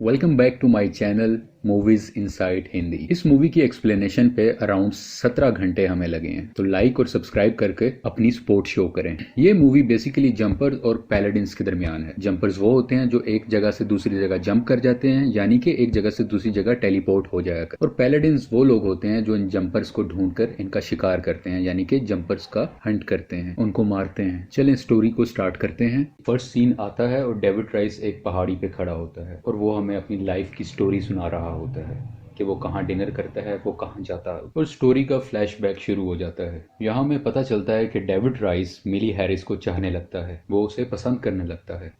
Welcome back to my channel movies inside Hindi. इस movie की explanation पे अराउंड 17 घंटे हमें लगे हैं, तो लाइक और सब्सक्राइब करके अपनी सपोर्ट शो करें। ये मूवी बेसिकली जंपर्स और पैलेडिन्स के दरमियान है। जंपर्स वो होते हैं जो एक जगह से दूसरी जगह जंप कर जाते हैं, यानी कि एक जगह से दूसरी जगह टेलीपोर्ट हो जाएगा। और पैलेडिन्स वो लोग होते हैं जो इन जंपर्स को ढूंढकर इनका शिकार करते हैं, यानी कि जंपर्स का हंट करते हैं, उनको मारते हैं। चलें स्टोरी को स्टार्ट करते हैं। फर्स्ट सीन आता है और डेविड राइस एक पहाड़ी पे खड़ा होता है और वो हमें अपनी लाइफ की स्टोरी सुना रहा होता है कि वो कहाँ डिनर करता है, वो कहाँ जाता है, और स्टोरी का फ्लैशबैक शुरू हो जाता है। यहाँ हमें पता चलता है कि डेविड राइस मिली हैरिस को चाहने लगता है, वो उसे पसंद करने लगता है।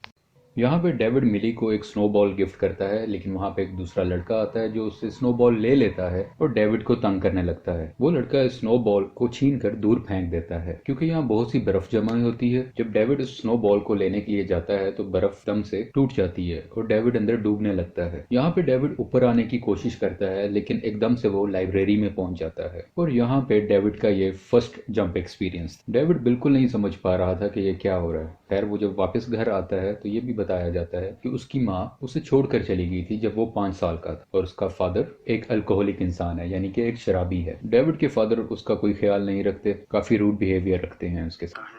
यहाँ पे डेविड मिली को एक स्नोबॉल गिफ्ट करता है, लेकिन वहाँ पे एक दूसरा लड़का आता है जो उससे स्नोबॉल ले लेता है और डेविड को तंग करने लगता है। वो लड़का स्नोबॉल को छीन कर दूर फेंक देता है क्योंकि यहाँ बहुत सी बर्फ जमा हुई होती है। जब डेविड उस स्नोबॉल को लेने के लिए जाता है तो बर्फ दम से टूट जाती है और डेविड अंदर डूबने लगता है। यहाँ पे डेविड ऊपर आने की कोशिश करता है, लेकिन एकदम से वो लाइब्रेरी में पहुंच जाता है और यहाँ पे डेविड का ये फर्स्ट जंप एक्सपीरियंस। डेविड बिल्कुल नहीं समझ पा रहा था कि ये क्या हो रहा है। खैर वो जब वापस घर आता है तो ये भी बताया जाता है कि उसकी माँ उसे छोड़कर चली गई थी जब वो 5 साल का था और उसका फादर एक अल्कोहलिक इंसान है, यानी कि एक शराबी है। डेविड के फादर उसका कोई ख्याल नहीं रखते, काफी रूड बिहेवियर रखते हैं उसके साथ।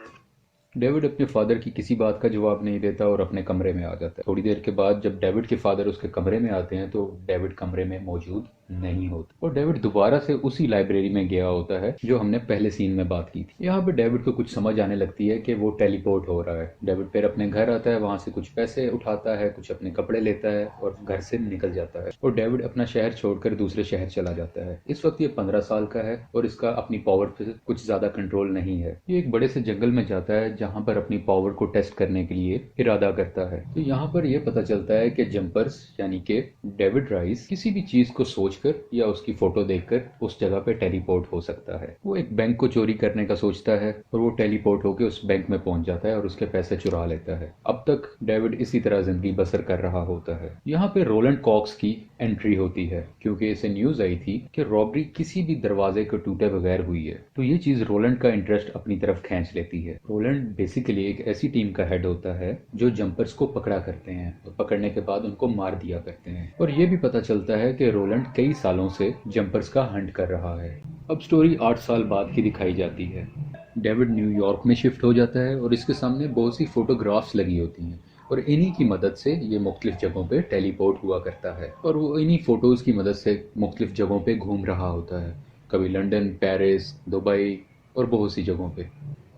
डेविड अपने फादर की किसी बात का जवाब नहीं देता और अपने कमरे में आ जाता है। थोड़ी देर के बाद जब डेविड के फादर उसके कमरे में आते हैं तो डेविड कमरे में मौजूद नहीं होता और डेविड दोबारा से उसी लाइब्रेरी में गया होता है जो हमने पहले सीन में बात की थी। यहाँ पे डेविड को कुछ समझ आने लगती है कि वो टेलीपोर्ट हो रहा है। डेविड फिर अपने घर आता है, वहां से कुछ पैसे उठाता है, कुछ अपने कपड़े लेता है और घर से निकल जाता है और डेविड अपना शहर छोड़कर दूसरे शहर चला जाता है। इस वक्त ये 15 साल का है और इसका अपनी पावर पे कुछ ज्यादा कंट्रोल नहीं है। ये एक बड़े से जंगल में जाता है जहां पर अपनी पावर को टेस्ट करने के लिए इरादा करता है। तो यहाँ पर यह पता चलता है कि जंपर्स यानी कि डेविड राइस किसी भी चीज को सोचकर या उसकी फोटो देखकर उस जगह पे टेलीपोर्ट हो सकता है। वो एक बैंक को चोरी करने का सोचता है और वो टेलीपोर्ट होकर उस बैंक में पहुंच जाता है और उसके पैसे चुरा लेता है। अब तक डेविड इसी तरह जिंदगी बसर कर रहा होता है। यहाँ पे रोलैंड कॉक्स की एंट्री होती है क्योंकि इसे न्यूज आई थी कि रॉबरी किसी भी दरवाजे को टूटे बगैर हुई है। तो ये चीज रोलैंड का इंटरेस्ट अपनी तरफ खींच लेती है। रोलैंड बेसिकली एक ऐसी टीम का हेड होता है जो जंपर्स को पकड़ा करते हैं और पकड़ने के बाद उनको मार दिया करते हैं। और ये भी पता चलता है कि रोलैंड कई सालों से जंपर्स का हंट कर रहा है। अब स्टोरी 8 साल बाद की दिखाई जाती है। डेविड न्यूयॉर्क में शिफ्ट हो जाता है और इसके सामने बहुत सी फोटोग्राफ्स लगी होती हैं और इन्हीं की मदद से ये मुख्तलिफ जगहों पे टेलीपोर्ट हुआ करता है और वो इन्हीं फोटोज की मदद से मुख्तलिफ जगहों पे घूम रहा होता है, कभी लंदन, पेरिस, दुबई और बहुत सी जगहों पे।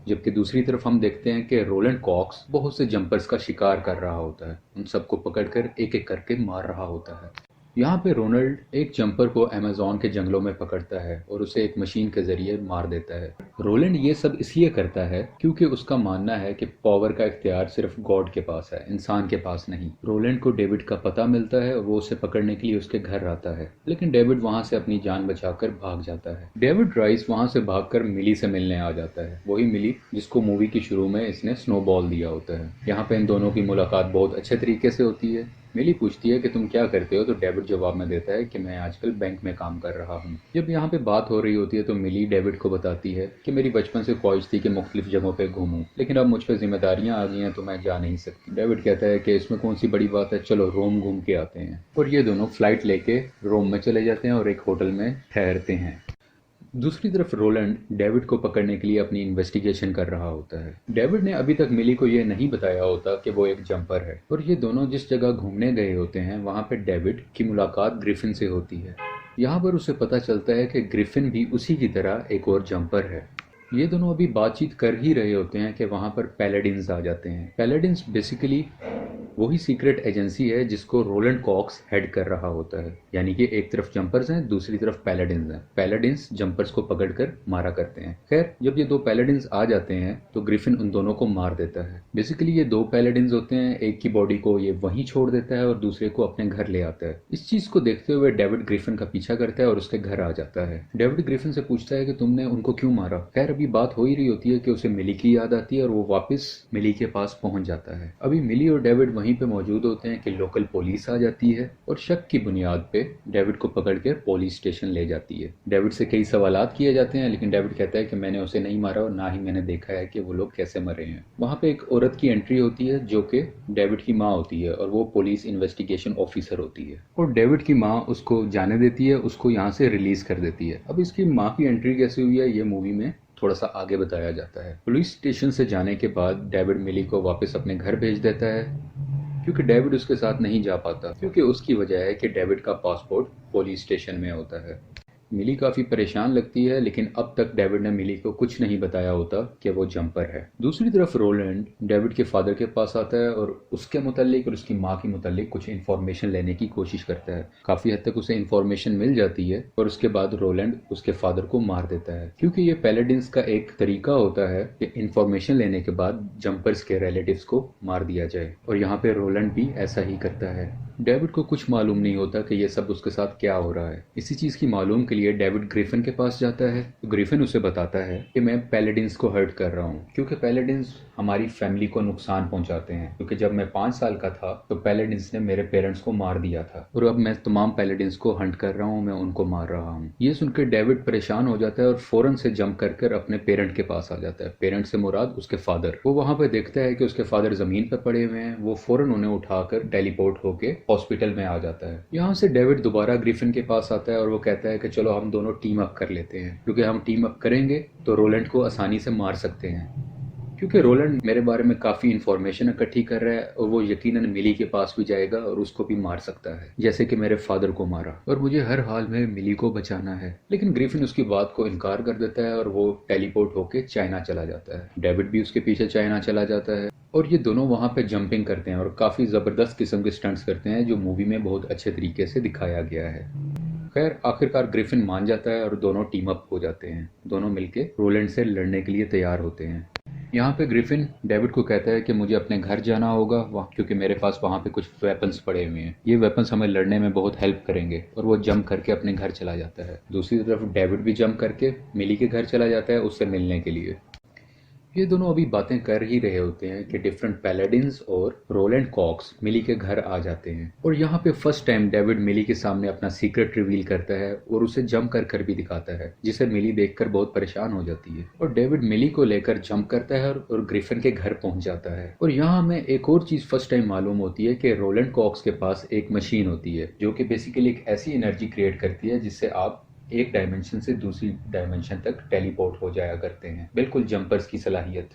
जबकि दूसरी तरफ हम देखते हैं कि रोलैंड कॉक्स बहुत से जंपर्स का शिकार कर रहा होता है, उन सबको पकड़कर एक एक करके मार रहा होता है। यहाँ पे रोनाल्ड एक जंपर को अमेज़न के जंगलों में पकड़ता है और उसे एक मशीन के जरिए मार देता है। रोलैंड ये सब इसलिए करता है क्योंकि उसका मानना है कि पावर का इख्तियार सिर्फ गॉड के पास है, इंसान के पास नहीं। रोलैंड को डेविड का पता मिलता है और वो उसे पकड़ने के लिए उसके घर आता है, लेकिन डेविड वहां से अपनी जान बचाकर भाग जाता है। डेविड राइस वहां से भागकर मिली से मिलने आ जाता है, वही मिली जिसको मूवी की शुरू में इसने स्नोबॉल दिया होता है। यहाँ पे इन दोनों की मुलाकात बहुत अच्छे तरीके से होती है। मिली पूछती है कि तुम क्या करते हो, तो डेविड जवाब में देता है कि मैं आजकल बैंक में काम कर रहा हूँ। जब यहाँ पे बात हो रही होती है तो मिली डेविड को बताती है कि मेरी बचपन से ख्वाहिश थी कि मुख्तलिफ जगहों पे घूमूं, लेकिन अब मुझ पर जिम्मेदारियां आ गई हैं तो मैं जा नहीं सकती। डेविड कहता है कि इसमें कौन सी बड़ी बात है, चलो रोम घूम के आते हैं। और ये दोनों फ्लाइट लेके रोम में चले जाते हैं और एक होटल में ठहरते हैं। दूसरी तरफ रोलैंड डेविड को पकड़ने के लिए अपनी इन्वेस्टिगेशन कर रहा होता है। डेविड ने अभी तक मिली को यह नहीं बताया होता कि वो एक जंपर है और ये दोनों जिस जगह घूमने गए होते हैं वहां पे डेविड की मुलाकात ग्रिफिन से होती है। यहाँ पर उसे पता चलता है कि ग्रिफिन भी उसी की तरह एक और जंपर है। ये दोनों अभी बातचीत कर ही रहे होते हैं कि वहां पर पैलेडिन्स आ जाते हैं। पैलेडिन्स बेसिकली वही सीक्रेट एजेंसी है जिसको रोलैंड कॉक्स हेड कर रहा होता है, यानी कि एक तरफ जंपर्स हैं, दूसरी तरफ पैलेडिन्स हैं। पैलेडिन्स जंपर्स को पकड़कर मारा करते हैं। खैर जब ये दो पैलेडिन्स आ जाते हैं तो ग्रिफिन उन दोनों को मार देता है। बेसिकली ये दो पैलेडिन्स होते हैं, एक की बॉडी को ये वहीं छोड़ देता है और दूसरे को अपने घर ले आता है। इस चीज को देखते हुए डेविड ग्रिफिन का पीछा करता है और उसके घर आ जाता है। डेविड ग्रिफिन से पूछता है कि तुमने उनको क्यों मारा। खैर अब अभी बात हो ही रही होती है कि उसे मिली की याद आती है और वो वापस मिली के पास पहुंच जाता है। अभी मिली और डेविड वहीं पे मौजूद होते हैं कि लोकल पुलिस आ जाती है और शक की बुनियाद पे डेविड को पकड़ कर पुलिस स्टेशन ले जाती है। डेविड से कई सवालात किए जाते हैं, लेकिन डेविड कहता है कि मैंने उसे नहीं मारा और ना ही मैंने देखा है कि वो लोग कैसे मरे हैं। वहाँ पे एक औरत की एंट्री होती है जो कि डेविड की माँ होती है और वो पुलिस इन्वेस्टिगेशन ऑफिसर होती है और डेविड की माँ उसको जाने देती है, उसको यहाँ से रिलीज कर देती है। अब इसकी माँ की एंट्री कैसे हुई है ये मूवी में थोड़ा सा आगे बताया जाता है। पुलिस स्टेशन से जाने के बाद डेविड मिली को वापस अपने घर भेज देता है, क्योंकि डेविड उसके साथ नहीं जा पाता, क्योंकि उसकी वजह है कि डेविड का पासपोर्ट पुलिस स्टेशन में होता है। मिली काफी परेशान लगती है, लेकिन अब तक डेविड ने मिली को कुछ नहीं बताया होता कि वो जंपर है। दूसरी तरफ रोलैंड डेविड के फादर के पास आता है और उसके मुतालिक और उसकी माँ के मुतालिक कुछ इन्फॉर्मेशन लेने की कोशिश करता है। काफी हद तक उसे इन्फॉर्मेशन मिल जाती है और उसके बाद रोलैंड उसके फादर को मार देता है, क्योंकि ये पैलेडिन्स का एक तरीका होता है कि इन्फॉर्मेशन लेने के बाद जंपर्स के रिलेटिव्स को मार दिया जाए, और यहाँ पे रोलैंड भी ऐसा ही करता है। डेविड को कुछ मालूम नहीं होता कि ये सब उसके साथ क्या हो रहा है। इसी चीज की मालूम के लिए डेविड ग्रिफिन के पास जाता है। तो ग्रिफिन उसे बताता है कि मैं पैलेडिन्स को हर्ट कर रहा हूँ, क्योंकि पैलेडिन्स हमारी फैमिली को नुकसान पहुंचाते हैं, क्योंकि जब मैं 5 साल का था तो पैलेडिन्स ने मेरे पेरेंट्स को मार दिया था और अब मैं तमाम पैलेडिन्स को हंट कर रहा हूँ, मैं उनको मार रहा हूँ। ये सुनकर डेविड परेशान हो जाता है और फौरन से जंप कर अपने पेरेंट के पास आ जाता है। पेरेंट से मुराद उसके फादर। वो वहां पे देखता है कि उसके फादर जमीन पर पड़े हुए हैं। वो फौरन उन्हें उठाकर टेलीपोर्ट होके हॉस्पिटल में आ जाता है। यहाँ से डेविड दोबारा ग्रिफिन के पास आता है और वो कहता है कि चलो हम दोनों टीम अप कर लेते हैं, क्योंकि हम टीम अप करेंगे तो रोलैंड को आसानी से मार सकते हैं, क्योंकि रोलैंड मेरे बारे में काफी इन्फॉर्मेशन इकट्ठी कर रहा है और वो यकीनन मिली के पास भी जाएगा और उसको भी मार सकता है, जैसे कि मेरे फादर को मारा, और मुझे हर हाल में मिली को बचाना है। लेकिन ग्रिफिन उसकी बात को इनकार कर देता है और वो टेलीपोर्ट होके चाइना चला जाता है। डेविड भी उसके पीछे चाइना चला जाता है और ये दोनों वहां पे जंपिंग करते हैं और काफी जबरदस्त किस्म के स्टंट्स करते हैं, जो मूवी में बहुत अच्छे तरीके से दिखाया गया है। खैर आखिरकार ग्रिफिन मान जाता है और दोनों टीम अप हो जाते हैं। दोनों मिलके रोलैंड से लड़ने के लिए तैयार होते हैं। यहाँ पे ग्रिफिन डेविड को कहता है कि मुझे अपने घर जाना होगा वहाँ, क्योंकि मेरे पास वहाँ पे कुछ वेपन्स पड़े हुए हैं, ये वेपन्स हमें लड़ने में बहुत हेल्प करेंगे, और वो जंप करके अपने घर चला जाता है। दूसरी तरफ डेविड भी जंप करके मिली के घर चला जाता है उससे मिलने के लिए। ये दोनों अभी बातें कर ही रहे होते हैं कि डिफरेंट पैलेडिन्स और रोलैंड कॉक्स मिली के घर आ जाते हैं, और यहाँ पे फर्स्ट टाइम डेविड मिली के सामने अपना सीक्रेट रिवील करता है और उसे जंप कर भी दिखाता है, जिसे मिली देखकर बहुत परेशान हो जाती है। और डेविड मिली को लेकर जंप करता है और ग्रिफिन के घर पहुंच जाता है। और यहाँ हमें एक और चीज फर्स्ट टाइम मालूम होती है कि रोलैंड कॉक्स के पास एक मशीन होती है जो कि बेसिकली एक ऐसी एनर्जी क्रिएट करती है जिससे आप एक डायमेंशन से दूसरी डायमेंशन तक टेलीपोर्ट हो जाया करते हैं, बिल्कुल जंपर्स की सलाहियत।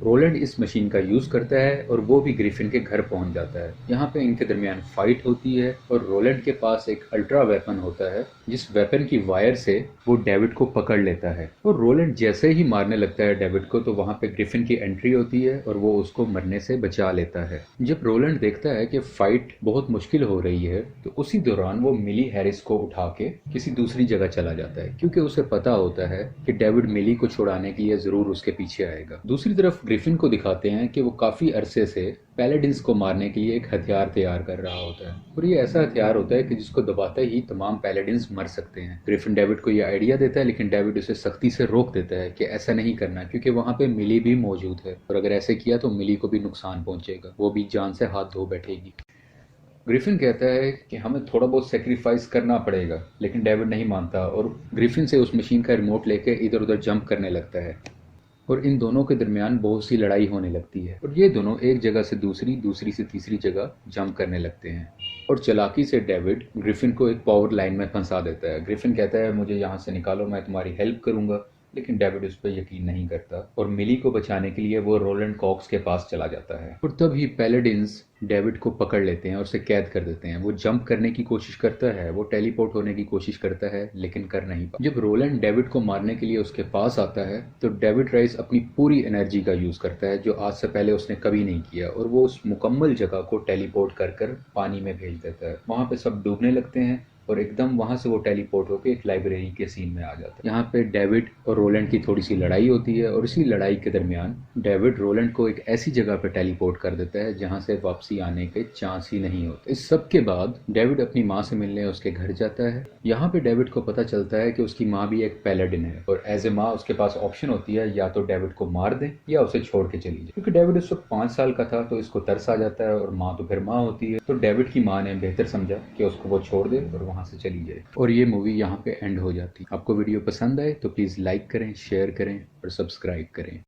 रोलैंड इस मशीन का यूज करता है और वो भी ग्रिफिन के घर पहुंच जाता है। यहाँ पे इनके दरमियान फाइट होती है और रोलैंड के पास एक अल्ट्रा वेपन होता है, जिस वेपन की वायर से वो डेविड को पकड़ लेता है। और रोलैंड जैसे ही मारने लगता है डेविड को, तो वहां पे ग्रिफिन की एंट्री होती है और वो उसको मरने से बचा लेता है। जब रोलैंड देखता है कि फाइट बहुत मुश्किल हो रही है, तो उसी दौरान वो मिली हैरिस को उठा के किसी दूसरी जगह चला जाता है, क्योंकि उसे पता होता है कि डेविड मिली को छुड़ाने के लिए जरूर उसके पीछे आएगा। दूसरी तरफ ग्रिफिन को दिखाते हैं कि वो काफी अरसे से पैलेडिन्स को मारने के लिए एक हथियार तैयार कर रहा होता है, और ये ऐसा हथियार होता है कि जिसको दबाते ही तमाम पैलेडिन्स मर सकते हैं। ग्रिफिन डेविड को ये आइडिया देता है, लेकिन डेविड उसे सख्ती से रोक देता है कि ऐसा नहीं करना, क्योंकि वहां पे मिली भी मौजूद है और अगर ऐसे किया तो मिली को भी नुकसान पहुंचेगा, वो भी जान से हाथ धो बैठेगी। ग्रिफिन कहता है कि हमें थोड़ा बहुत सेक्रीफाइस करना पड़ेगा, लेकिन डेविड नहीं मानता और ग्रिफिन से उस मशीन का रिमोट लेके इधर उधर जंप करने लगता है, और इन दोनों के दरमियान बहुत सी लड़ाई होने लगती है और ये दोनों एक जगह से दूसरी, दूसरी से तीसरी जगह जंप करने लगते हैं। और चालाकी से डेविड ग्रिफिन को एक पावर लाइन में फंसा देता है। ग्रिफिन कहता है मुझे यहाँ से निकालो, मैं तुम्हारी हेल्प करूंगा, लेकिन डेविड उस पर यकीन नहीं करता और मिली को बचाने के लिए वो रोलैंड कॉक्स के पास चला जाता है। और तब ही पैलेडिन्स डेविड को पकड़ लेते हैं और उसे कैद कर देते हैं। वो जंप करने की कोशिश करता है, वो टेलीपोर्ट होने की कोशिश करता है, लेकिन कर नहीं पाता। जब रोलैंड डेविड को मारने के लिए उसके पास आता है, तो डेविड राइस अपनी पूरी एनर्जी का यूज करता है, जो आज से पहले उसने कभी नहीं किया, और वो उस मुकम्मल जगह को टेलीपोर्ट कर पानी में भेज देता है। वहां पे सब डूबने लगते हैं और एकदम वहां से वो टेलीपोर्ट होकर एक लाइब्रेरी के सीन में आ जाता है। यहाँ पे डेविड और रोलैंड की थोड़ी सी लड़ाई होती है और इसी लड़ाई के दरमियान डेविड रोलैंड को एक ऐसी जगह पे टेलीपोर्ट कर देता है जहां से वापसी आने के चांस ही नहीं होते। इस सब के बाद डेविड अपनी माँ से मिलने उसके घर जाता है। यहाँ पे डेविड को पता चलता है कि उसकी माँ भी एक पैलेडिन है और एज ए माँ उसके पास ऑप्शन होती है या तो डेविड को मार दे या उसे छोड़ के चली जाए। क्योंकि डेविड उस वक्त 5 साल का था तो इसको तरस आ जाता है और माँ तो फिर माँ होती है, तो डेविड की माँ ने बेहतर समझा कि उसको वो छोड़ दे और वहां से चली जाए। और ये मूवी यहाँ पे एंड हो जाती है। आपको वीडियो पसंद आए तो प्लीज लाइक करें, शेयर करें और सब्सक्राइब करें।